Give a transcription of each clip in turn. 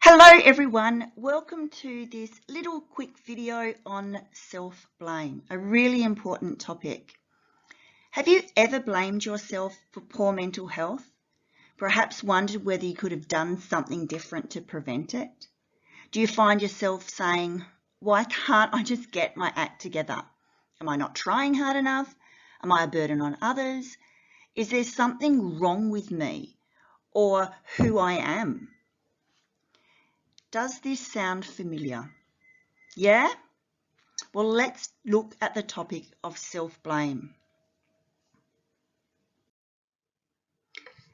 Hello everyone, welcome to this little quick video on self-blame, a really important topic. Have you ever blamed yourself for poor mental health? Perhaps wondered whether you could have done something different to prevent it? Do you find yourself saying, why can't I just get my act together? Am I not trying hard enough? Am I a burden on others? Is there something wrong with me or who I am? Does this sound familiar? Yeah? Well, let's look at the topic of self-blame.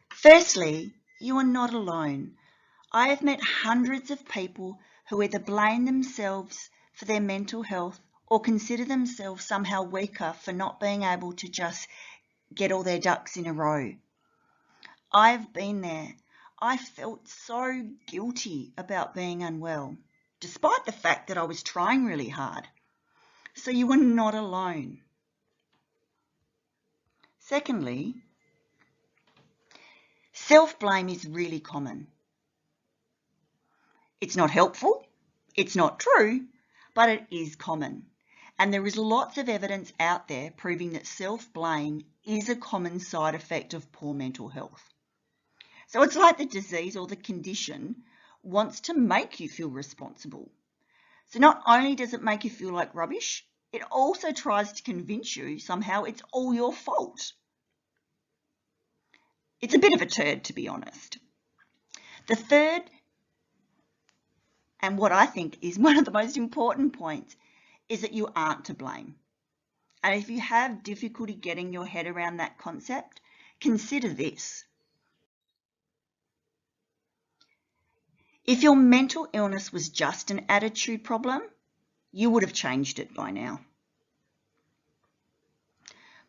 Firstly, you are not alone. I have met hundreds of people who either blame themselves for their mental health or consider themselves somehow weaker for not being able to just get all their ducks in a row. I've been there. I felt so guilty about being unwell, despite the fact that I was trying really hard. So you are not alone. Secondly, self-blame is really common. It's not helpful, it's not true, but it is common. And there is lots of evidence out there proving that self-blame is a common side effect of poor mental health. So it's like the disease or the condition wants to make you feel responsible. So not only does it make you feel like rubbish, it also tries to convince you somehow it's all your fault. It's a bit of a turd, to be honest. The third, and what I think is one of the most important points, is that you aren't to blame. And if you have difficulty getting your head around that concept, consider this. If your mental illness was just an attitude problem, you would have changed it by now.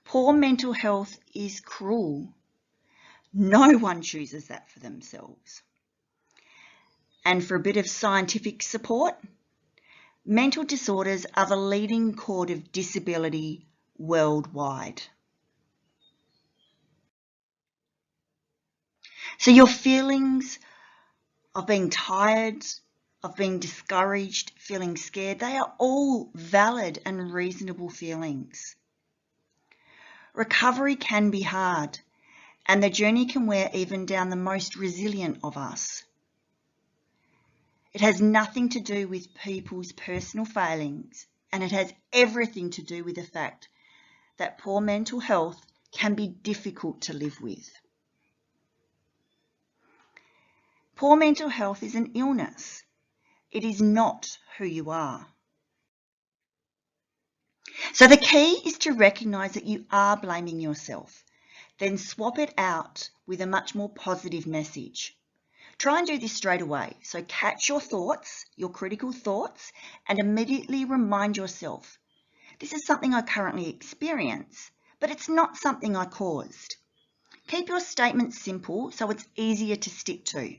Poor mental health is cruel. No one chooses that for themselves. And for a bit of scientific support, mental disorders are the leading cause of disability worldwide. So your feelings of being tired, of being discouraged, feeling scared, they are all valid and reasonable feelings. Recovery can be hard, and the journey can wear even down the most resilient of us. It has nothing to do with people's personal failings, and it has everything to do with the fact that poor mental health can be difficult to live with. Poor mental health is an illness. It is not who you are. So the key is to recognise that you are blaming yourself, then swap it out with a much more positive message. Try and do this straight away. So catch your thoughts, your critical thoughts, and immediately remind yourself, this is something I currently experience, but it's not something I caused. Keep your statement simple so it's easier to stick to.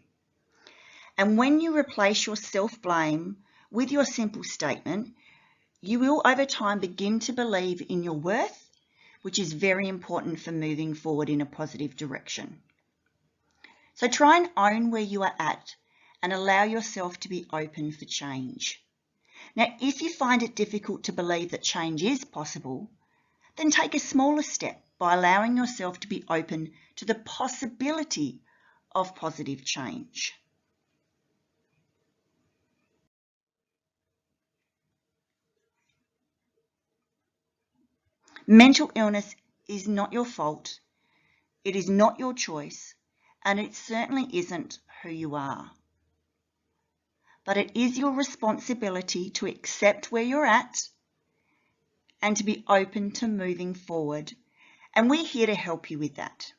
And when you replace your self-blame with your simple statement, you will over time begin to believe in your worth, which is very important for moving forward in a positive direction. So try and own where you are at and allow yourself to be open for change. Now, if you find it difficult to believe that change is possible, then take a smaller step by allowing yourself to be open to the possibility of positive change. Mental illness is not your fault, it is not your choice, and it certainly isn't who you are. But it is your responsibility to accept where you're at and to be open to moving forward. And we're here to help you with that.